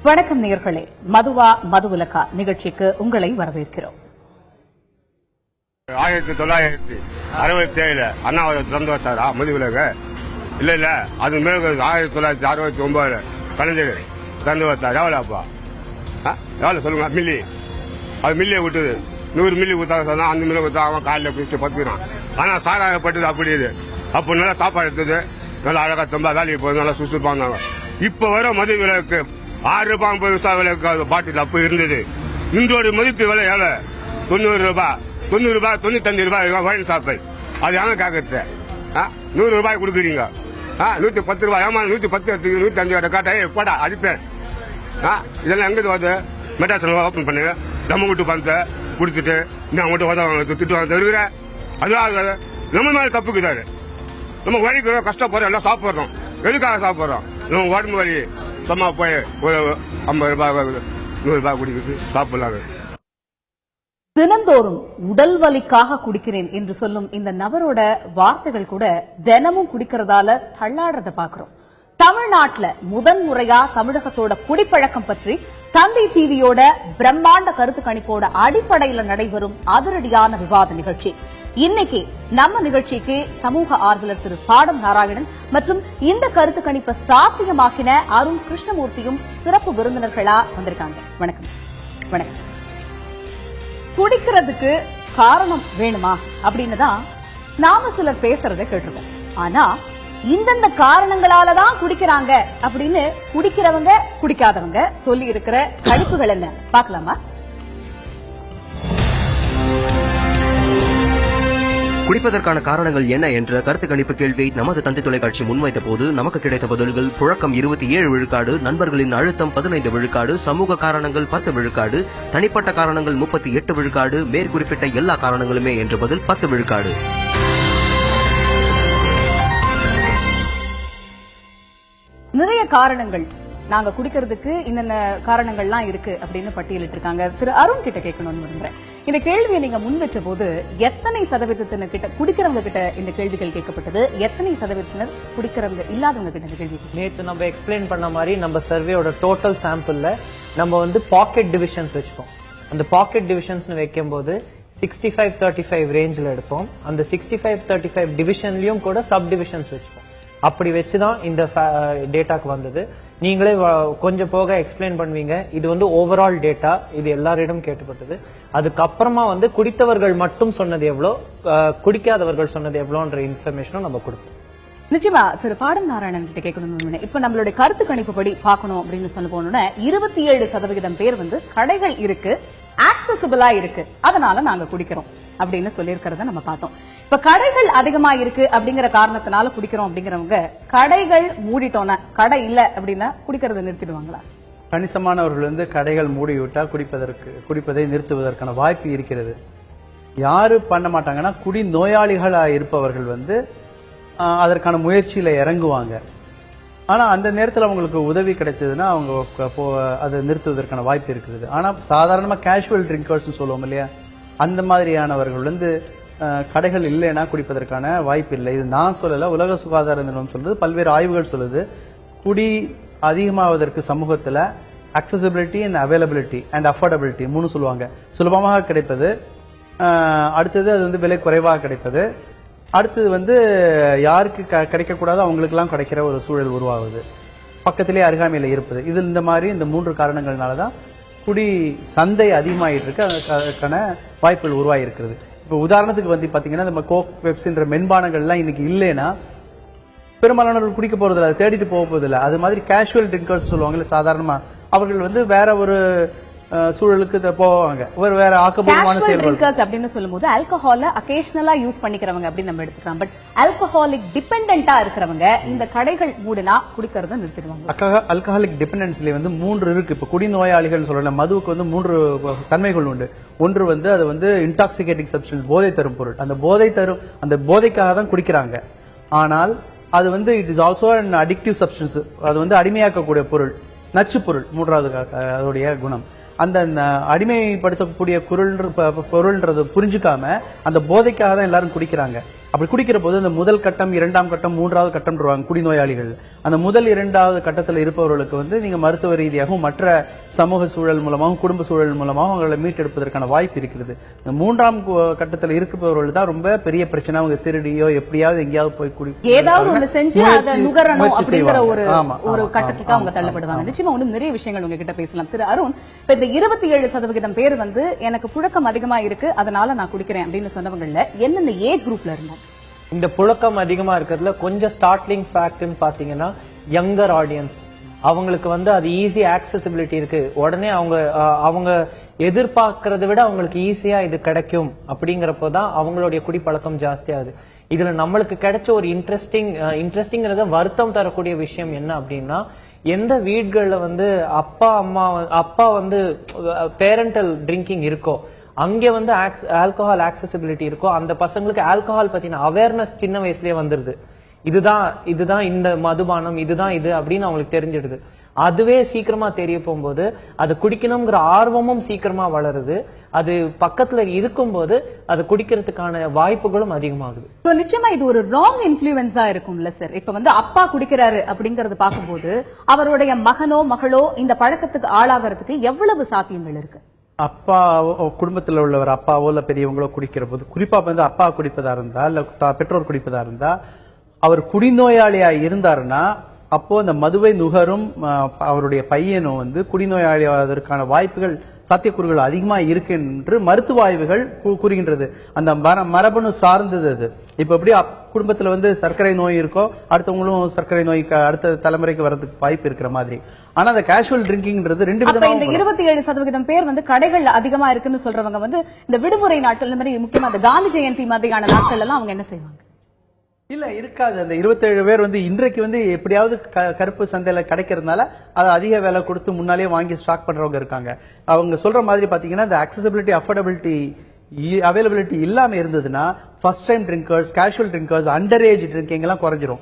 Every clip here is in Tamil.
வணக்கம் நேயர்களே, மதுவா மதுவிலக்கா நிகழ்ச்சிக்கு உங்களை வரவேற்கிறோம். 1967 அண்ணா திறந்து வச்சாரா மதுவிலக்கு? இல்ல அது மேல 1969 கலைஞர் திறந்து வச்சார். எவ்வளோப்பா எவ்வளோ சொல்லுங்க? மில்லி அது மில்லியை விட்டுது 100 மில்லி ஊத்தாங்க சொன்னா அந்த மில்லி ஊத்தா அவன் காலையில் பிடிச்சி பத்துக்கிறான். ஆனா சாராயப்பட்டது அப்படி இது. அப்போ நல்லா சாப்பாடு எடுத்தது, நல்லா அழகா ரொம்ப வேலைக்கு போகுது, நல்லா சுறுசுறுப்பாங்க. இப்ப வர மது விலைக்கு 6 ரூபாய் 50 பைசா விலைக்கு பாட்டில் அப்ப இருந்தது. இன்றோட மதிப்பு விலை எவ்வளோ? 90 ரூபாய் 95 ரூபாய் வயல் சாப்பை. அது எவன் கேட்கறது? 100 ரூபாய் கொடுக்குறீங்க, 110 ரூபாய். ஏமா 110 105 காட்டா போடா அடிப்பேன். இதெல்லாம் எங்க வருது? மெட்ராஸ் ஓப்பன் பண்ணுங்க, நம்ம வீட்டு பணத்தை கொடுத்துட்டு நான் அவங்கள்ட்ட திட்டு வாங்க தருகிற. அதுவும் நம்ம மேல தப்புக்குதாரு. நம்ம வழிக்கிறோம், கஷ்டப்படுறோம், எல்லாம் சாப்பிட்றோம். எதுக்காக சாப்பிட்றோம்? நம்ம உடம்பு வலி சும்மா போய் ஒரு 50 ரூபாய் 100 ரூபாய் குடிக்கிறது சாப்பிடலாம். தினந்தோறும் உடல் வலிக்காக குடிக்கிறேன் என்று சொல்லும் இந்த நபரோட வார்த்தைகள் கூட தினமும் குடிக்கிறதால தள்ளாடுறத பாக்குறோம். தமிழ்நாட்டுல முதன்முறையா தமிழகத்தோட குடிப்பழக்கம் பற்றி தந்தை டிவியோட பிரம்மாண்ட கருத்து கணிப்போட அடிப்படையில் நடைபெறும் அதிரடியான விவாத நிகழ்ச்சி. இன்னைக்கு நம்ம நிகழ்ச்சிக்கு சமூக ஆர்வலர் திரு பாடம் நாராயணன் மற்றும் இந்த கருத்து கணிப்பை சாத்தியமாக்கின அருண் கிருஷ்ணமூர்த்தியும் சிறப்பு விருந்தினர்களா வந்திருக்காங்க. வணக்கம். வணக்கம். குடிக்கிறதுக்கு காரணம் வேணுமா அப்படின்னு தான் நாம சிலர் பேசுறதை கேட்டிருக்கோம். ஆனா இந்தந்த காரணங்களாலதான் குடிக்கிறாங்க அப்படின்னு குடிக்கிறவங்க குடிக்காதவங்க சொல்லி இருக்கிற கணிப்புகள் என்ன பார்க்கலாமா? குடிப்பதற்கான காரணங்கள் என்ன என்ற கருத்து கணிப்பு கேள்வியை நமது தந்தை தொலைக்காட்சி முன்வைத்த போது நமக்கு கிடைத்த பதில்கள்: புழக்கம் 27 விழுக்காடு, நண்பர்களின் அழுத்தம் 15 விழுக்காடு, சமூக காரணங்கள் 10 விழுக்காடு, தனிப்பட்ட காரணங்கள் 38 விழுக்காடு, மேற்குறிப்பிட்ட எல்லா காரணங்களுமே என்ற பதில் 10 விழுக்காடு. நிறைய காரணங்கள் நாங்க குடிக்கிறதுக்கு என்னென்ன காரணங்கள்லாம் இருக்கு அப்படின்னு பட்டியலிட்டு இருக்காங்க. திரு அருண் கிட்ட கேட்கணும்னு விரும்புறேன். இந்த கேள்வியை நீங்க முன் வச்ச போது எத்தனை சதவீதத்தினர் கிட்ட குடிக்கிறவங்க கிட்ட இந்த கேள்விகள் கேட்கப்பட்டது, எத்தனை சதவீதத்தினர் குடிக்கிறவங்க இல்லாதவங்க கிட்ட இந்த கேள்வி? நேற்று நம்ம எக்ஸ்பிளைன் பண்ண மாதிரி நம்ம சர்வேயோட டோட்டல் சாம்பிள்ல நம்ம பாக்கெட் டிவிஷன்ஸ் வச்சுப்போம். அந்த பாக்கெட் டிவிஷன்ஸ் வைக்கும் போது 65-35 ரேஞ்சில் எடுப்போம். அந்த 65-35 டிவிஷன்லயும் கூட சப் டிவிஷன்ஸ் வச்சுப்போம். அப்படி வச்சுதான் இந்த டேட்டாக்கு வந்தது. நீங்களே கொஞ்சம் போக எக்ஸ்பிளைன் பண்ணுவீங்க. இது ஓவரால் டேட்டா, இது எல்லாரிடம் கேட்டுப்பட்டது. அதுக்கப்புறமா குடித்தவர்கள் மட்டும் சொன்னது எவ்வளோ, குடிக்காதவர்கள் சொன்னது எவ்வளோன்ற இன்ஃபர்மேஷனும் நம்ம கொடுப்போம். நிச்சயமா திரு பாடம் நாராயணன் கிட்ட கேட்கணும். இப்ப நம்மளுடைய கருத்து கணிப்புப்படி பார்க்கணும் அப்படின்னு சொல்ல போனோம்னா 27% பேர் கடைகள் இருக்கு, ஆக்சசிபிளா இருக்கு, அதனால நாங்க குடிக்கிறோம் அப்படின்னு சொல்லியிருக்கிறத நம்ம பார்த்தோம். இப்ப கடைகள் அதிகமா இருக்கு அப்படிங்கிற காரணத்தினால குடிக்கிறோம் அப்படிங்கிறவங்க கடைகள் மூடிட்டோன்னா, கடை இல்ல அப்படின்னா குடிக்கிறத நிறுத்திடுவாங்களா? கணிசமானவர்கள் கடைகள் மூடிவிட்டா குடிப்பதை நிறுத்துவதற்கான வாய்ப்பு இருக்கிறது. யாரு பண்ண மாட்டாங்கன்னா குடி நோயாளிகளா இருப்பவர்கள் அதற்கான முயற்சியில இறங்குவாங்க. ஆனா அந்த நேரத்தில் அவங்களுக்கு உதவி கிடைச்சதுன்னா அவங்க அதை நிறுத்துவதற்கான வாய்ப்பு இருக்குது. ஆனா சாதாரணமா கேஷுவல் ட்ரிங்கர்ஸ் சொல்லுவோம் இல்லையா, அந்த மாதிரியானவர்கள் கடைகள் இல்லைன்னா குடிப்பதற்கான வாய்ப்பு இல்லை. இது நான் சொல்லல, உலக சுகாதார நிறுவனம் சொல்லுது, பல்வேறு ஆய்வுகள் சொல்லுது. குடி அதிகமாவதற்கு சமூகத்துல accessibility and availability and affordability 3 சொல்லுவாங்க. சுலபமாக கிடைப்பது, அடுத்தது அது விலை குறைவாக கிடைப்பது, அடுத்தது யாருக்கு கிடைக்கக்கூடாது அவங்களுக்கு எல்லாம் கிடைக்கிற ஒரு சூழல் உருவாகுது, பக்கத்திலே அருகாமையில இருப்பது. இது இந்த மாதிரி இந்த 3 காரணங்கள்னாலதான் குடி சந்தை அதிகமாயிட்டு இருக்கு, அதுக்கான வாய்ப்புகள் உருவாகி இருக்கிறது. இப்ப உதாரணத்துக்கு பாத்தீங்கன்னா நம்ம கோக், பெப்சின்ற மென்பானங்கள்லாம் இன்னைக்கு இல்லைன்னா பெரும்பாலானவர்கள் குடிக்க போறதில்ல, அதை தேடிட்டு போக போதில்லை. அது மாதிரி கேஷுவல் ட்ரிங்கர்ஸ் சொல்லுவாங்கல்ல, சாதாரணமா அவர்கள் வேற ஒரு சூழலுக்கு போவாங்க, ஒரு வேற ஆக்கப்பூர்வமான செயல்கள் அப்படின்னு சொல்லும்போது ஆல்கஹால அகேஷனலா யூஸ் பண்ணிக்கிறவங்க அப்படின்னு நம்ம எடுத்துக்கலாம். பட் ஆல்கஹாலிக் டிபெண்டன்டா இருக்கிறவங்க இந்த கடைகள் மூடினா குடிக்கிறத நிறுத்திடுவாங்க. ஆல்கஹாலிக் டிபெண்டன்ஸ்ல 3 இருக்கு. இப்ப குடி நோயாளிகள் சொல்லலாம். மதுவுக்கு 3 தன்மைகள் உண்டு. ஒன்று அது இன்டாக்சிகேட்டிங் சப்ஸ்டன்ஸ், போதை தரும் பொருள். அந்த போதைக்காக தான் குடிக்கிறாங்க. ஆனால் அது it is also an addictive substance. அது அடிமையாக்கக்கூடிய பொருள், நச்சு பொருள். 3வது அதோடைய குணம். அந்த அடிமைப்படுத்தக்கூடிய பொருள்ன்றது புரிஞ்சுக்காம அந்த போதைக்காக தான் எல்லாரும் குடிக்கிறாங்க. அப்படி குடிக்கிற போது அந்த முதல் கட்டம், இரண்டாம் கட்டம், மூன்றாவது கட்டம் குடிநோயாளிகள், அந்த முதல் இரண்டாவது கட்டத்தில் இருப்பவர்களுக்கு வந்து நீங்க மருத்துவ ரீதியாகவும் மற்ற சமூக சூழல் மூலமாகவும் குடும்ப சூழல் மூலமாகவும் அவங்களை மீட்டெடுப்பதற்கான வாய்ப்பு இருக்கிறது. இந்த மூன்றாம் கட்டத்தில் இருப்பவர்கள் தான் ரொம்ப பெரிய பிரச்சனை. அவங்க திருடியோ எப்படியாவது எங்கேயாவது போய் ஏதாவது ஒண்ணு செஞ்சு அதை நுகரணும் அப்படிங்கிற ஒரு கட்டத்துக்கு அவங்க தள்ளப்படுவாங்க. நிச்சயமா இன்னும் நிறைய விஷயங்கள் உங்ககிட்ட பேசலாம். திரு அருண், இப்ப இந்த 27% பேர் வந்து எனக்கு புழக்கம் அதிகமா இருக்கு அதனால நான் குடிக்கிறேன் அப்படின்னு சொன்னவங்கல்ல என்னென்ன ஏஜ் குரூப்ல இருந்தாங்க? இந்த புழக்கம் அதிகமா இருக்கிறதுல கொஞ்சம் ஸ்டார்ட்லிங் ஃபேக்ட்னு பாத்தீங்கன்னா யங்கர் ஆடியன்ஸ், அவங்களுக்கு வந்து அது ஈஸி ஆக்சசிபிலிட்டி இருக்கு. உடனே அவங்க எதிர்பார்க்கறதை விட அவங்களுக்கு ஈஸியா இது கிடைக்கும் அப்படிங்கறப்போதான் அவங்களுடைய குடிப்பழக்கம் ஜாஸ்தியாகுது. இதுல நம்மளுக்கு கிடைச்ச ஒரு இன்ட்ரெஸ்டிங்கிறத வருத்தம் தரக்கூடிய விஷயம் என்ன அப்படின்னா, எந்த வீடுகள்ல வந்து அப்பா வந்து பேரண்டல் ட்ரிங்கிங் இருக்கோ அங்கே வந்து ஆல்கஹால் ஆக்சசிபிலிட்டி இருக்கோ அந்த பசங்களுக்கு ஆல்கஹால் பத்தின அவேர்னஸ் சின்ன வயசுலயே வந்துருது. இதுதான் இந்த மதுபானம், இதுதான் இது அப்படின்னு அவங்களுக்கு தெரிஞ்சிடுது. அதுவே சீக்கிரமா தெரிய போகும்போது அது குடிக்கணுங்கிற ஆர்வமும் சீக்கிரமா வளருது. அது பக்கத்துல இருக்கும்போது அது குடிக்கிறதுக்கான வாய்ப்புகளும் அதிகமாகுது. நிச்சயமா இது ஒரு ராங் இன்ஃப்ளூயன்ஸா இருக்கும்ல சார். இப்ப வந்து அப்பா குடிக்கிறாரு அப்படிங்கறது பார்க்கும்போது அவருடைய மகனோ மகளோ இந்த பழக்கத்துக்கு ஆளாகிறதுக்கு எவ்வளவு சாத்தியங்கள் இருக்கு? அப்பா குடும்பத்தில் உள்ளவர் அப்பாவோ இல்ல பெரியவங்களோ குடிக்கிற போது, குறிப்பா வந்து அப்பா குடிப்பதா இருந்தா இல்ல பெற்றோர் குடிப்பதா இருந்தா, அவர் குடிநோயாளியா இருந்தாருன்னா அப்போ அந்த மதுவை நுகரும் அவருடைய பையனும் வந்து குடிநோயாளியாவதற்கான வாய்ப்புகள், சாத்தியக்கூறுகள் அதிகமா இருக்கு என்று மருத்துவ ஆய்வுகள் கூறுகின்றது. அந்த மரபணு சார்ந்தது அது. இப்ப எப்படி குடும்பத்துல வந்து சர்க்கரை நோய் இருக்கோ அடுத்தவங்களும் சர்க்கரை நோய்க்கு அடுத்த தலைமுறைக்கு வர்றதுக்கு வாய்ப்பு இருக்கிற மாதிரி. ஆனா அந்த கேஷுவல் ட்ரிங்கிங்ன்றது ரெண்டு விதமா. இந்த 27% பேர் வந்து கடைகள் அதிகமா இருக்குன்னு சொல்றவங்க வந்து இந்த விடுமுறை நாட்கள், இந்த மாதிரி முக்கியமா அந்த காந்தி ஜெயந்தி மாதிரியான நாட்கள் எல்லாம் அவங்க என்ன செய்வாங்க? இல்ல இருக்காது. அந்த 27 பேர் வந்து இன்றைக்கு வந்து எப்படியாவது கருப்பு சந்தையில கிடைக்கிறதுனால அதை அதிக விலை கொடுத்து முன்னாலே வாங்கி ஸ்டாக் பண்றவங்க இருக்காங்க. அவங்க சொல்ற மாதிரி பாத்தீங்கன்னா இந்த அக்சசிபிலிட்டி, அஃபோர்டபிலிட்டி, அவைலபிலிட்டி இல்லாம இருந்ததுன்னா first time drinkers, casual drinkers, under age drinking எல்லாம் குறைஞ்சிரும்.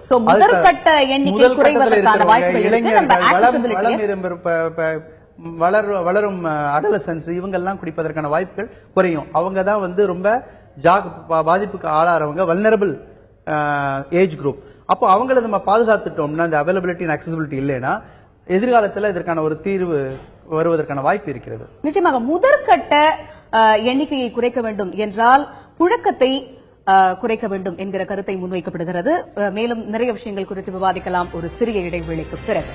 வளரும் அடலசன்ஸ் இவங்க எல்லாம் குடிப்பதற்கான வாய்ப்புகள் குறையும். அவங்க தான் வந்து ரொம்ப பாதிப்புக்கு ஆளாறவங்க, வல்னரபிள் ஏஜ் குரூப். அப்போ அவங்களை நம்ம பாதுகாத்துட்டோம்னா இந்த அவைலபிலிட்டி அண்ட் அக்சசிபிலிட்டி இல்லைன்னா எதிர்காலத்தில் இதற்கான ஒரு தீர்வு வருவதற்கான வாய்ப்பு இருக்கிறது. நிச்சயமாக முதற்கட்ட எண்ணிக்கையை குறைக்க வேண்டும் என்றால் புழக்கத்தை குறைக்க வேண்டும் என்கிற கருத்தை முன்வைக்கப்படுகிறது. மேலும் நிறைய விஷயங்கள் குறித்து விவாதிக்கலாம் ஒரு சிறிய இடைவேளைக்கு பிறகு.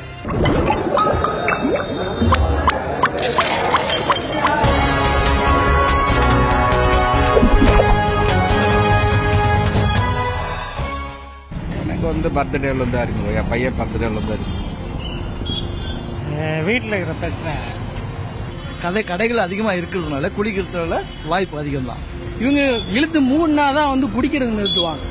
வந்து பர்த்டேல இருந்தா இருக்கு, என் பையன் பர்த்டேல இருந்தா இருக்கு. வீட்டில் இருக்கிற பிரச்சனை கடைகள் அதிகமா இருக்கிறதுனால குடிக்கிறதுனால வாய்ப்பு அதிகம் தான். இவங்க இழுத்து மூடினா தான் வந்து குடிக்கிறது நிறுத்துவாங்க.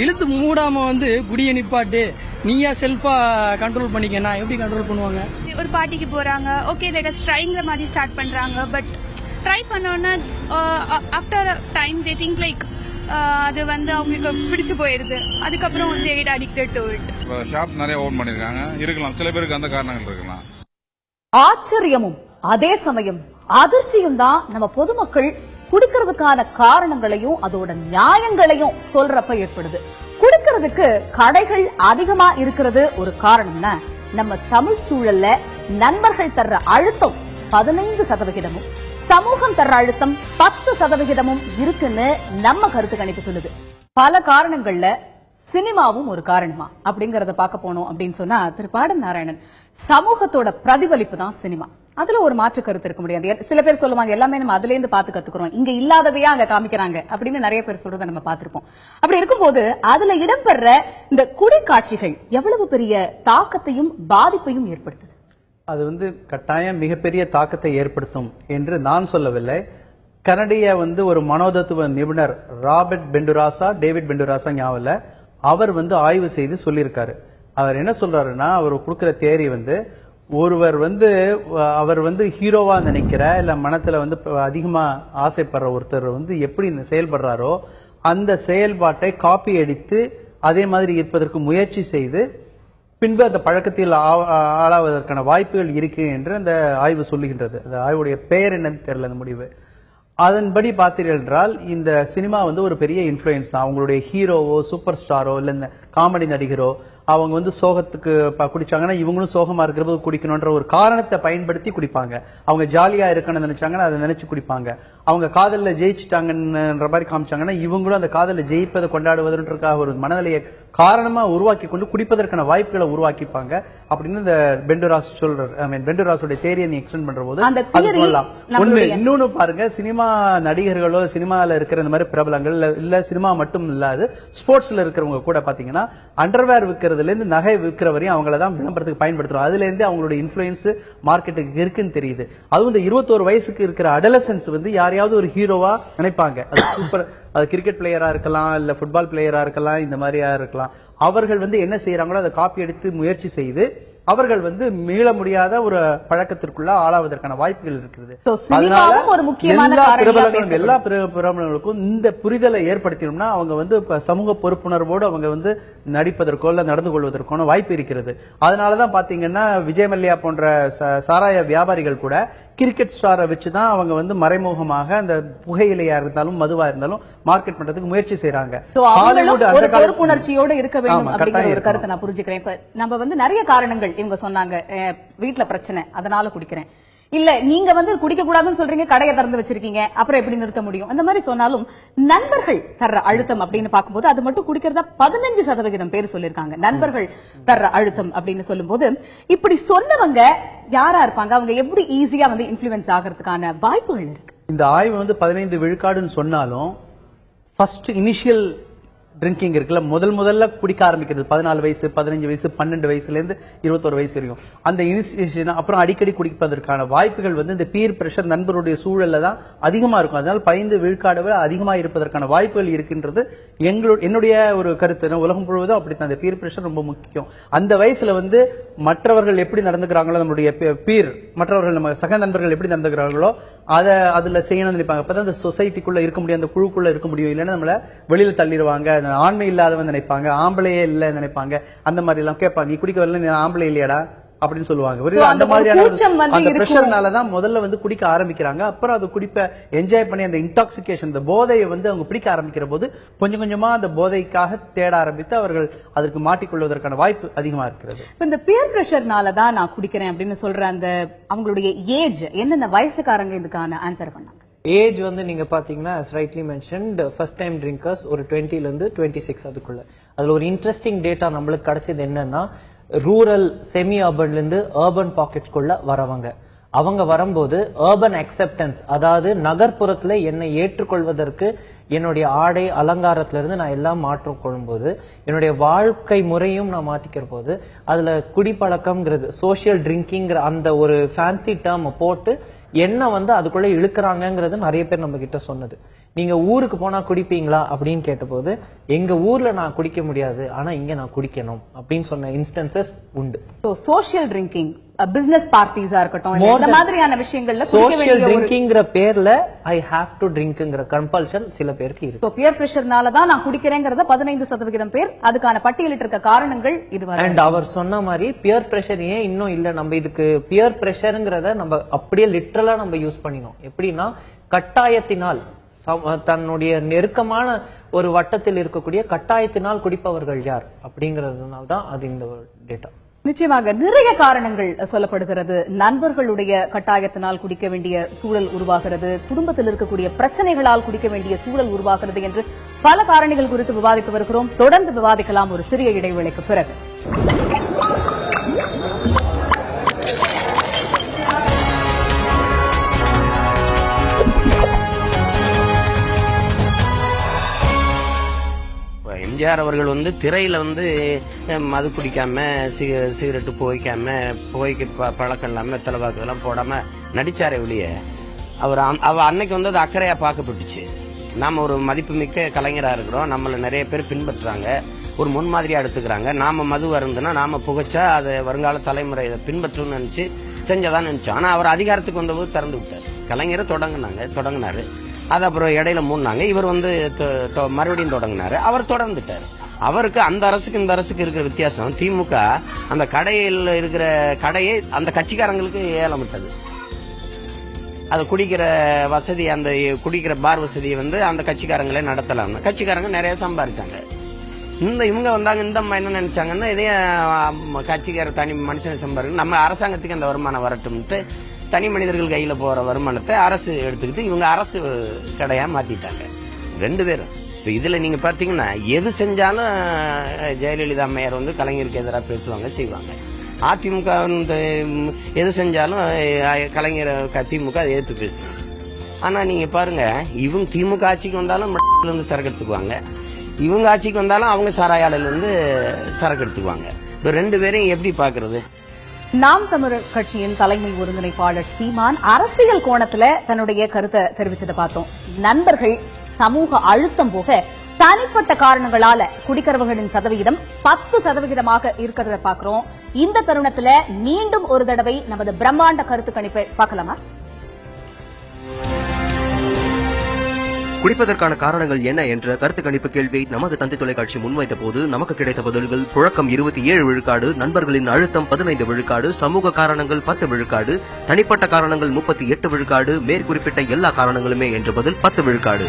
இழுத்து மூடாம வந்து குடியை நிப்பாட்டு நீயா செல்ஃபா கண்ட்ரோல் பண்ணிக்கனா எப்படி கண்ட்ரோல் பண்ணுவாங்க? ஒரு பார்ட்டிக்கு போறாங்க, ஓகே லெட் அஸ் ட்ரைங்கிற மாதிரி ஸ்டார்ட் பண்றாங்க. பட் ட்ரை பண்ணோன்னா after time they think like அது வந்து அவங்களுக்கு பிடிச்சு போயிருது. அதுக்கப்புறம் வந்து எட் அடிக்டட் டு இட். ஷாப் நிறைய ஓபன் பண்ணிருக்காங்க, இருக்கலாம் சில பேருக்கு அந்த காரணங்கள் இருக்கலாம். ஆச்சரியமும் அதே சமயம் அதிர்ச்சியும் தான் நம்ம பொதுமக்கள் குடிக்கிறதுக்கான காரணங்களையும் அதோட நியாயங்களையும் சொல்றப்ப ஏற்படுது. குடிக்கிறதுக்கு கடைகள் அதிகமா இருக்கிறது ஒரு காரணம்னா நம்ம தமிழ் சூழல்ல நண்பர்கள் தர்ற அழுத்தம் 15%, சமூகம் தர்ற அழுத்தம் 10% இருக்குன்னு நம்ம கருத்து கணிப்பு சொல்லுது. பல காரணங்கள்ல சினிமாவும் ஒரு காரணமா அப்படிங்கறத பார்க்க போனோம் அப்படின்னு சொன்னா திரு பாடம் நாராயணன், சமூகத்தோட பிரதிபலிப்பு தான் சினிமா. அதுல ஒரு மாற்று கருத்து இருக்க முடியாது. சில பேர் சொல்லுவாங்க எல்லாமே நம்ம அதுல இருந்து பார்த்து கத்துக்கிறோம், இங்க இல்லாததையா அங்க காமிக்கிறாங்க அப்படின்னு நிறைய பேர் சொல்றதை நம்ம பார்த்திருப்போம். அப்படி இருக்கும்போது அதுல இடம்பெற இந்த குடி காட்சிகள் எவ்வளவு பெரிய தாக்கத்தையும் பாதிப்பையும் ஏற்படுத்துது? அது வந்து கட்டாயம் மிகப்பெரிய தாக்கத்தை ஏற்படுத்தும் என்று நான் சொல்லவில்லை. கனடிய வந்து ஒரு மனோதத்துவ நிபுணர் ராபர்ட் பெண்டுராசா, டேவிட் பெண்டுராசா ஞாபகம், அவர் வந்து ஆய்வு செய்து சொல்லியிருக்காரு. அவர் என்ன சொல்றாருன்னா, அவர் கொடுக்கிற தியரி வந்து ஒருவர் வந்து அவர் வந்து ஹீரோவா நினைக்கிற இல்ல மனத்துல வந்து அதிகமா ஆசைப்படுற ஒருத்தர் வந்து எப்படி செயல்படுறாரோ அந்த செயல்பாட்டை காப்பி அடித்து அதே மாதிரி இருப்பதற்கு முயற்சி செய்து பின்பு அந்த பழக்கத்தில் ஆளாவதற்கான வாய்ப்புகள் இருக்கு என்று அந்த ஆய்வு சொல்லுகின்றது. அந்த ஆய்வுடைய பெயர் என்னன்னு தெரியல அந்த முடிவு. அதன்படி பார்த்தீர்கள் என்றால் இந்த சினிமா வந்து ஒரு பெரிய இன்ஃப்ளூயன்ஸ் தான். அவங்களுடைய ஹீரோவோ சூப்பர் ஸ்டாரோ இல்ல இந்த காமெடி நடிகரோ அவங்க வந்து சோகத்துக்கு குடிச்சாங்கன்னா இவங்களும் சோகமா இருக்கிற போது குடிக்கணும்ன்ற ஒரு காரணத்தை பயன்படுத்தி குடிப்பாங்க. அவங்க ஜாலியா இருக்கணும்னு நினைச்சாங்கன்னா அதை நினைச்சு குடிப்பாங்க. அவங்க காதல்ல ஜெயிச்சுட்டாங்கன்ற மாதிரி காமிச்சாங்கன்னா இவங்களும் அந்த காதல்ல ஜெயிப்பதை கொண்டாடுவதற்காக ஒரு மனநிலையை காரணமா உருவாக்கி கொண்டு குடிப்பதற்கான வாய்ப்புகளை உருவாக்கிப்பாங்க அப்படின்னு இந்த பெண்டுராஸ் சொல்றாரு. பெண்டுராஸோட தேரியை நீ எக்ஸ்டெண்ட் பண்ற போது அது சொல்லலாம். ஒண்ணு இன்னொன்னு பாருங்க, சினிமா நடிகர்களோ சினிமால இருக்கிற இந்த மாதிரி பிரபலங்கள் இல்ல சினிமா மட்டும் இல்லாது ஸ்போர்ட்ஸ்ல இருக்கிறவங்க கூட பாத்தீங்கன்னா அண்டர்வேர் விற்கிறதுல இருந்து நகை விற்கிற வரையும் அவங்களதான் விளம்பரத்துக்கு பயன்படுத்துறோம். அதுல இருந்து அவங்களோட இன்ஃபுளுன்ஸ் மார்க்கெட்டுக்கு இருக்குன்னு தெரியுது. அதுவும் இந்த 21 வயசுக்கு இருக்கிற அடலசன்ஸ் வந்து யாரையாவது ஒரு ஹீரோவா நினைப்பாங்க. அது சூப்பர், அது கிரிக்கெட் பிளேயரா இருக்கலாம் இல்ல ஃபுட்பால் பிளேயரா இருக்கலாம், இந்த மாதிரியா இருக்கலாம். அவர்கள் வந்து என்ன செய்யறாங்களோ அதை காப்பி எடுத்து முயற்சி செய்து அவர்கள் வந்து மீள முடியாத ஒரு பழக்கத்திற்குள்ள ஆளாவதற்கான வாய்ப்புகள் இருக்கிறது. எல்லா பிரபலங்களுக்கும் இந்த புரிதலை ஏற்படுத்தணும்னா அவங்க வந்து சமூக பொறுப்புணர்வோடு அவங்க வந்து நடிப்பதற்கோ இல்ல நடந்து கொள்வதற்கான வாய்ப்பு இருக்கிறது. அதனாலதான் பாத்தீங்கன்னா விஜய் மல்லையா போன்ற சாராய வியாபாரிகள் கூட கிரிக்கெட் ஸ்டாரை வச்சுதான் அவங்க வந்து மறைமுகமாக அந்த புகையிலையா இருந்தாலும் மதுவா இருந்தாலும் மார்க்கெட் பண்றதுக்கு முயற்சி செய்யறாங்க. பொறுப்புணர்ச்சியோட இருக்க வேண்டும் அப்படிங்கிற ஒரு கருத்தை நான் புரிஞ்சுக்கிறேன். இப்ப நம்ம வந்து நிறைய காரணங்கள் இவங்க சொன்னாங்க, வீட்டுல பிரச்சனை அதனால குடிக்கிறேன், இல்ல நீங்க வந்து குடிக்க கூடாதுன்னு சொல்றீங்க, கடையை திறந்து வச்சிருக்கீங்க, அப்புறம் எப்படி நிறுத்த முடியும், அந்த மாதிரி சொன்னாலும் நண்பர்கள் தர்ற அழுத்தம் அப்படின்னு பார்க்கும்போது அது மட்டும் குடிக்கிறதா 15% பேர் சொல்லிருக்காங்க. நண்பர்கள் தர்ற அழுத்தம் அப்படின்னு சொல்லும்போது இப்படி சொன்னவங்க யாரா இருப்பாங்க, அவங்க எப்படி ஈஸியா வந்து இன்ஃப்ளூயன்ஸ் ஆகிறதுக்கான வாய்ப்புகள் இருக்கு? இந்த ஆய்வு வந்து 15 விழுக்காடுன்னு சொன்னாலும் ஃபர்ஸ்ட் இனிஷியல் ட்ரிங்கிங் இருக்குல்ல, முதல்ல குடிக்க ஆரம்பிக்கிறது 14 வயசு 15 வயசு 12 வயசுல இருந்து 21 வயசு வரைக்கும் அந்த இனிஷியேஷன், அப்புறம் அடிக்கடி குடிப்பதற்கான வாய்ப்புகள் வந்து இந்த பீர் பிரஷர் நண்பருடைய சூழல்ல தான் அதிகமா இருக்கும். அதனால 15 விழுக்காடு அதிகமா இருப்பதற்கான வாய்ப்புகள் இருக்கின்றது என்னுடைய ஒரு கருத்து. உலகம் முழுவதும் அப்படித்தான் இந்த பீர் பிரஷர் ரொம்ப முக்கியம். அந்த வயசுல வந்து மற்றவர்கள் எப்படி நடந்துக்கிறாங்களோ, நம்மளுடைய பீர் மற்றவர்கள் நம்ம சக நண்பர்கள் எப்படி நடந்துக்கிறாங்களோ அதை அதுல செய்யணும்னு நினைப்பாங்க. அப்பதான் அந்த சொசைட்டிக்குள்ள இருக்க முடியும், அந்த குழுக்குள்ள இருக்க முடியும். இல்லைன்னா நம்மள வெளியில தள்ளிடுவாங்க, ஆண்மை இல்லாதவன் நினைப்பாங்க, ஆம்பளையே இல்ல நினைப்பாங்க. அந்த மாதிரி எல்லாம் கேட்பாங்க, நீ குடிக்க வரல, நீ ஆம்பளை இல்லையாடா அப்படின்னு சொல்லுவாங்க. அந்த மாதிரியான அந்த பிரஷர்னாலதான் முதல்ல வந்து குடிக்க ஆரம்பிக்கிறாங்க. அப்புறம் அது குடிப்ப என்ஜாய் பண்ணி அந்த இன்டாக்சிகேஷன், இந்த போதையை வந்து அவங்க பிடிக்க ஆரம்பிக்கிற போது கொஞ்சம் கொஞ்சமா அந்த போதைக்காக தேட ஆரம்பித்து அவர்கள் அதற்கு மாட்டிக்கொள்வதற்கான வாய்ப்பு அதிகமா இருக்கிறது. இந்த பியர் பிரஷர்னாலதான் நான் குடிக்கிறேன் அப்படின்னு சொல்ற அந்த அவங்களுடைய ஏஜ் என்னென்ன வயசுக்காரங்க இதுக்கான ஆன்சர் பண்ணாங்க? ஏஜ் வந்து நீங்க பாத்தீங்கன்னா as rightly mentioned first time drinkers ஒரு 20 ல இருந்து 26 அதுக்குள்ள. அதுல ஒரு இன்ட்ரெஸ்டிங் டேட்டா நம்மளுக்கு கிடைச்சது என்னன்னா, ரூரல் செமி அர்பன்ல இருந்து அர்பன் பாக்கெட்ஸ்குள்ள வரவங்க, அவங்க வரும்போது அர்பன் அக்செப்டன்ஸ், அதாவது நகர்ப்புறத்துல என்னை ஏற்றுக்கொள்வதற்கு என்னுடைய ஆடை அலங்காரத்துல இருந்து நான் எல்லாம் மாற்றம் கொள்ளும்போது என்னுடைய வாழ்க்கை முறையும் நான் மாத்திக்கிற போது அதுல குடிப்பழக்கம்ங்கிறது சோசியல் ட்ரிங்கிங்கிற அந்த ஒரு ஃபேன்சி டேர்ம் போட்டு என்ன வந்து அதுக்குள்ள இழுக்கிறாங்கிறது நிறைய பேர் நம்ம கிட்ட சொன்னது. நீங்க ஊருக்கு போனா குடிப்பீங்களா அப்படின்னு கேட்டபோது எங்க ஊர்ல நான் குடிக்க முடியாது, ஆனா இங்க நான் குடிக்கணும் அப்படின்னு சொன்ன இன்ஸ்டன்சஸ் உண்டு. சோஷியல் ட்ரிங்கிங், பிசினஸ் பார்ட்டிஸா இருக்கட்டும், இந்த மாதிரியான விஷயங்கள்ல சோஷியல் ட்ரிங்கிங்ற பேர்ல ஐ ஹேவ் டு ட்ரிங்க்ங்கிற கம்பல்ஷன் சில பேருக்கு இருக்கு. சோ பியர் பிரஷர்னால தான் நான் குடிக்கிறேங்கறத 15% பேர் அதுக்கான பட்டியலிட்டு இருக்க காரணங்கள் இதுவரை. அண்ட் அவர் சொன்ன மாதிரி பியர் பிரஷர் ஏன் இன்னும் இல்ல, நம்ம இதுக்கு பியர் பிரஷர்ங்கிறத நம்ம அப்படியே லிட்டரலா நம்ம யூஸ் பண்ணினோம். எப்படின்னா கட்டாயத்தினால், தன்னுடைய நெருக்கமான ஒரு வட்டத்தில் இருக்கக்கூடிய கட்டாயத்தினால் குடிப்பவர்கள் யார் அப்படிங்கறதுனால தான் அது இந்த டேட்டா. நிச்சயமாக நிறைய காரணங்கள் சொல்லப்படுகிறது. நண்பர்களுடைய கட்டாயத்தினால் குடிக்க வேண்டிய சூழல் உருவாகிறது, குடும்பத்தில் இருக்கக்கூடிய பிரச்சனைகளால் குடிக்க வேண்டிய சூழல் உருவாகிறது என்று பல காரணிகள் குறித்து விவாதித்து வருகிறோம். தொடர்ந்து விவாதிக்கலாம் ஒரு சிறிய இடைவேளைக்கு பிறகு. எம்ஜிஆர் அவர்கள் வந்து திரையில வந்து மது குடிக்காம சிகரெட்டு புகைக்கு பழக்கம் இல்லாம வெத்தலைபாக்கு எல்லாம் போடாம நடிச்சாரே ஒழிய அவர் அன்னைக்கு வந்து அது அக்கறையா பார்க்கப்பட்டுச்சு. நாம ஒரு மதிப்புமிக்க கலைஞரா இருக்கிறோம், நம்மள நிறைய பேர் பின்பற்றுறாங்க, ஒரு முன்மாதிரியா எடுத்துக்கிறாங்க. நாம மது வருந்துனா நாம புகைச்சா அதை வருங்கால தலைமுறை இதை பின்பற்றும் நினைச்சு செஞ்சதான் நினைச்சோம். ஆனா அவர் அதிகாரத்துக்கு வந்தபோது திறந்து விட்டார். கலைஞரை தொடங்கினாரு, அது அப்புறம் இடையில மூடினாங்க. இவர் வந்து மறுபடியும் தொடங்கினாரு, அவர் தொடர்ந்துட்டார். அவருக்கு அந்த அரசுக்கு இந்த அரசுக்கு இருக்கிற வித்தியாசம், திமுக அந்த கடையில் இருக்கிற கடையை அந்த கட்சிக்காரங்களுக்கு ஏலம் விட்டது. அது குடிக்கிற வசதி, அந்த குடிக்கிற பார் வசதியை வந்து அந்த கட்சிக்காரங்களே நடத்தலாம்னு கட்சிக்காரங்க நிறைய சம்பாதிச்சாங்க. இவங்க வந்தாங்க, இந்த அம்மா என்ன நினைச்சாங்கன்னா இதே கட்சிக்கார தனி மனுஷனை சம்பாதிக்க நம்ம அரசாங்கத்துக்கு அந்த வருமானம் வரட்டும்ட்டு தனி மனிதர்கள் கையில போற வருமானத்தை அரசு எடுத்துக்கிட்டு இவங்க அரசு கடையா மாத்திட்டாங்க 2 பேரும். இப்ப இதுல நீங்க பாத்தீங்கன்னா எது செஞ்சாலும் ஜெயலலிதா அம்மையார் வந்து கலைஞருக்கு எதிராக பேசுவாங்க, செய்வாங்க. அதிமுக எது செஞ்சாலும் கலைஞர் திமுக அதை ஏற்று பேசும். ஆனா நீங்க பாருங்க, இவங்க திமுக ஆட்சிக்கு வந்தாலும் இருந்து சரக்கு எடுத்துக்குவாங்க, இவங்க ஆட்சிக்கு வந்தாலும் அவங்க சாராயாலையில இருந்து சரக்கு எடுத்துக்குவாங்க. இப்ப 2 பேரையும் எப்படி பாக்குறது? நாம் தமிழர் கட்சியின் தலைமை ஒருங்கிணைப்பாளர் சீமான் அரசியல் கோணத்துல தன்னுடைய கருத்தை தெரிவிச்சதை பார்த்தோம். நண்பர்கள், சமூக அழுத்தம் போக தனிப்பட்ட காரணங்களால குடிக்கிறவர்களின் சதவிகிதம் 10% இருக்கிறத பாக்குறோம். இந்த தருணத்துல மீண்டும் ஒரு தடவை நமது பிரம்மாண்ட கருத்து கணிப்பை பார்க்கலாமா? குடிப்பதற்கான காரணங்கள் என்ன என்ற கருத்து கணிப்பு கேள்வியை நமது தந்தை தொலைக்காட்சி முன்வைத்த போது நமக்கு கிடைத்த பதில்கள்: புழக்கம் 27 விழுக்காடு, நண்பர்களின் அழுத்தம் 15 விழுக்காடு, சமூக காரணங்கள் 10 விழுக்காடு, தனிப்பட்ட காரணங்கள் 38 விழுக்காடு, மேற்குறிப்பிட்ட எல்லா காரணங்களுமே என்ற பதில் 10 விழுக்காடு.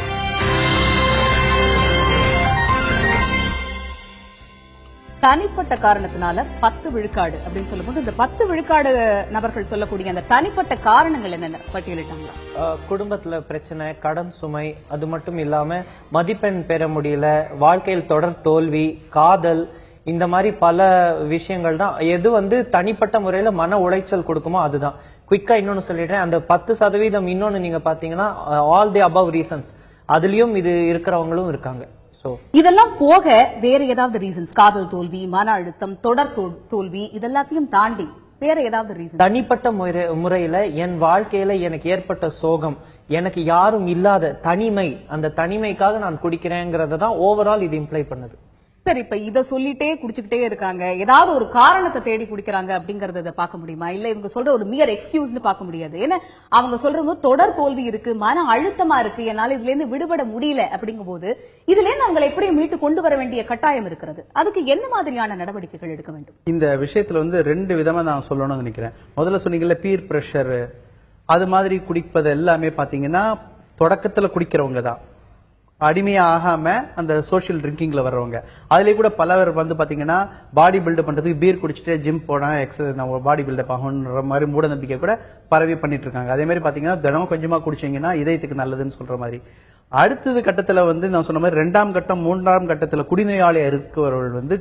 தனிப்பட்ட காரணத்தினால 10 விழுக்காடு அப்படின்னு சொல்லும்போது இந்த 10 விழுக்காடு நபர்கள் சொல்லக்கூடிய அந்த தனிப்பட்ட காரணங்கள் என்னென்ன பட்டியலிட்டாங்க? குடும்பத்துல பிரச்சனை, கடன் சுமை, அது மட்டும் இல்லாம மதிப்பெண் பெற முடியல, வாழ்க்கையில் தொடர் தோல்வி, காதல், இந்த மாதிரி பல விஷயங்கள் தான். எது வந்து தனிப்பட்ட முறையில மன உளைச்சல் கொடுக்குமோ அதுதான். குயிக்கா இன்னொன்னு சொல்லிடுறேன், அந்த 10% இன்னொன்னு நீங்க பாத்தீங்கன்னா ஆல் தி அபவ் ரீசன்ஸ், அதுலயும் இது இருக்கிறவங்களும் இருக்காங்க. இதெல்லாம் போக வேற ஏதாவது ரீசன்ஸ், காதல் தோல்வி, மன அழுத்தம், தொடர் தோல்வி, இதெல்லாத்தையும் தாண்டி வேற ஏதாவது ரீசன்? தனிப்பட்ட முறையில என் வாழ்க்கையில எனக்கு ஏற்பட்ட சோகம், எனக்கு யாரும் இல்லாத தனிமை, அந்த தனிமைக்காக நான் குடிக்கிறேங்கிறத தான் ஓவரால் இது இம்ப்ளை பண்ணுது. சரி, இப்ப இத சொல்லிட்டே குடிச்சுக்கிட்டே இருக்காங்க, ஏதாவது ஒரு காரணத்தை தேடி குடிக்கிறாங்க அப்படிங்கறத பார்க்க முடியுமா? இல்ல இவங்க சொல்ற ஒரு மியர் எக்ஸ்கியூஸ்னு பார்க்க முடியாது. ஏன்னா அவங்க சொல்றவங்க தொடர் தோல்வி இருக்கு, மன அழுத்தமா இருக்கு, என்னால இதுல இருந்து விடுபட முடியல அப்படிங்கும் போது இதுல இருந்து அவங்களை எப்படி மீட்டு கொண்டு வர வேண்டிய கட்டாயம் இருக்கிறது. அதுக்கு என்ன மாதிரியான நடவடிக்கைகள் எடுக்க வேண்டும்? இந்த விஷயத்துல வந்து 2 விதமா நான் சொல்லணும்னு நினைக்கிறேன். முதல்ல சொன்னீங்கல்ல பீர் பிரஷர், அது மாதிரி குடிப்பது எல்லாமே பாத்தீங்கன்னா தொடக்கத்துல குடிக்கிறவங்க தான், அடிமையா ஆகாம அந்த சோசியல் ட்ரிங்கிங்ல வர்றவங்க. அதுலயே கூட பலவர் வந்து பாத்தீங்கன்னா பாடி பில்டப் பண்றதுக்கு பீர் குடிச்சிட்டு ஜிம் போனா எக்ஸசைஸ் பாடி பில்டப் ஆகும்ன்ற மாதிரி மூட நம்பிக்கை கூட பரவி பண்ணிட்டு இருக்காங்க. அதே மாதிரி பாத்தீங்கன்னா தினமும் கொஞ்சமா குடிச்சீங்கன்னா இதயத்துக்கு நல்லதுன்னு சொல்ற மாதிரி. அடுத்தது கட்டத்துல வந்து நான் சொன்ன மாதிரி 2ஆம் கட்டம் 3ஆம் கட்டத்துல குடிநோயாளி இருக்கிறவர்கள் வந்து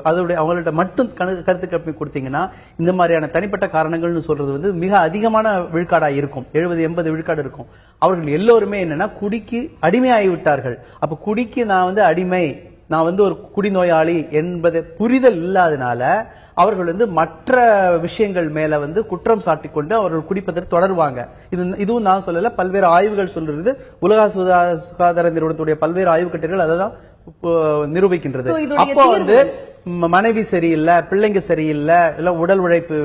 அதோட அவங்கள்ட்ட மட்டும் கருத்து கப்பி கொடுத்தீங்கன்னா இந்த மாதிரியான தனிப்பட்ட காரணங்கள்னு சொல்றது வந்து மிக அதிகமான விழுக்காடா இருக்கும். 70-80 விழுக்காடு இருக்கும். அவர்கள் எல்லோருமே என்னன்னா குடிக்கு அடிமையாகி விட்டார்கள். அப்ப குடிக்கு நான் வந்து அடிமை, நான் வந்து ஒரு குடிநோயாளி என்பது புரிதல் இல்லாதனால அவர்கள் வந்து மற்ற விஷயங்கள் மேல வந்து குற்றம் சாட்டிக் கொண்டு அவர்கள் குடிப்பதற்கு தொடருவாங்க. இதுவும் நான் சொல்லல, பல்வேறு ஆய்வுகள் சொல்றது. உலக சுகாதார நிறுவனத்துடைய பல்வேறு ஆய்வு கட்டுரைகள் அதான் நிரூபிக்கின்றது. அப்போ வந்து மனைவி சரியில்லை, பிள்ளைங்க சரியில்லை, இல்ல உடல் உழைப்பு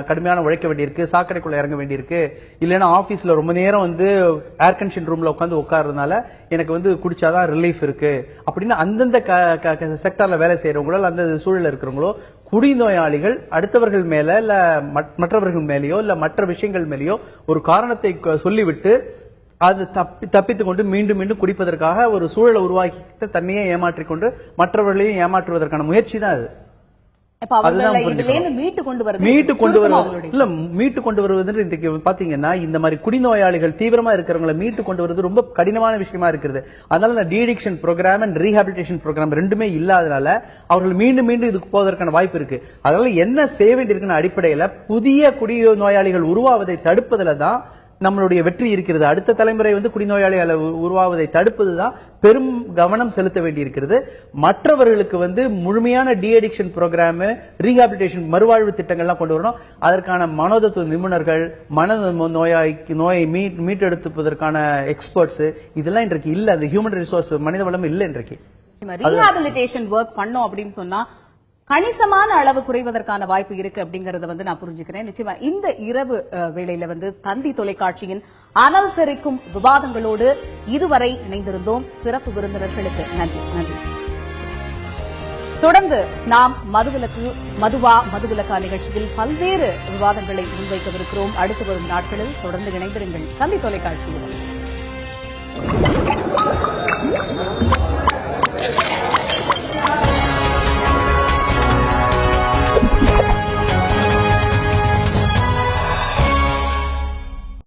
கடுமையான உழைக்க வேண்டியிருக்கு, சாக்கடைக்குள்ள இறங்க வேண்டியிருக்கு, இல்லைன்னா ஆபீஸ்ல ரொம்ப நேரம் வந்து ஏர் கண்டிஷன் ரூம்ல உட்காந்து உட்கார்றதுனால எனக்கு வந்து குடிச்சாதான் ரிலீஃப் இருக்கு அப்படின்னு அந்தந்த செக்டர்ல வேலை செய்யறவங்களோ அந்த சூழல இருக்கிறவங்களோ குடிநோயாளிகள் அடுத்தவர்கள் மேல இல்ல மற்றவர்கள் மேலேயோ இல்ல மற்ற விஷயங்கள் மேலேயோ ஒரு காரணத்தை சொல்லிவிட்டு அது தப்பித்துக் கொண்டு மீண்டும் மீண்டும் குடிப்பதற்காக ஒரு சூழலை உருவாக்கி தன்னையே ஏமாற்றிக்கொண்டு மற்றவர்களையும் ஏமாற்றுவதற்கான முயற்சி தான் அது. மீட்டு கொண்டு வருவது இன்றைக்கு பாத்தீங்கன்னா இந்த மாதிரி குடிநோயாளிகள் தீவிரமா இருக்கிறவங்களை மீட்டு கொண்டு வருவது ரொம்ப கடினமான விஷயமா இருக்கிறது. அதனால டீடிக்ஷன் ப்ரோக்ராம் அண்ட் ரீஹாபிலிட்டேஷன் ப்ரோக்ராம் ரெண்டுமே இல்லாதனால அவர்கள் மீண்டும் மீண்டும் இதுக்கு போவதற்கான வாய்ப்பு இருக்கு. அதனால என்ன செய்ய வேண்டியிருக்குன்னு அடிப்படையில புதிய குடிநோயாளிகள் உருவாவதை தடுப்பதுல தான் நம்மளுடைய வெற்றி இருக்கிறது. அடுத்த தலைமுறை வந்து குடிநோயாளிகளை உருவாவதை தடுப்பதுதான் பெரும் கவனம் செலுத்த வேண்டி இருக்கிறது. மற்றவர்களுக்கு வந்து முழுமையான டி அடிக்ஷன் ப்ரோக்ராம், ரீஹாபிலிட்டேஷன் மறுவாழ்வு திட்டங்கள்லாம் கொண்டு வரணும். அதற்கான மனோதத்துவ நிபுணர்கள், நோயை மீட்டெடுப்பதற்கான எக்ஸ்பர்ட்ஸ் இதெல்லாம் இன்றைக்கு இல்ல. அந்த ஹியூமன் ரிசோர்ஸ் மனித வளம் இல்ல இன்றைக்கு. ரீஹாபிலிட்டேஷன் ஒர்க் பண்ணோம் அப்படின்னு சொன்னா கணிசமான அளவு குறைவதற்கான வாய்ப்பு இருக்கு அப்படிங்கறத வந்து நான் புரிஞ்சுக்கிறேன். நிச்சயமா இந்த இரவு வேளையில வந்து தந்தி தொலைக்காட்சியின் அனல்சரிக்கும் விவாதங்களோடு இதுவரை இணைந்திருந்தோம். சிறப்பு விருந்தினர்களுக்கு நன்றி. தொடர்ந்து நாம் மதுவிலக்கா நிகழ்ச்சியில் பல்வேறு விவாதங்களை முன்வைக்கவிருக்கிறோம். அடுத்து வரும் நாட்களில் தொடர்ந்து இணைந்திருங்கள் தந்தி தொலைக்காட்சியுடன்.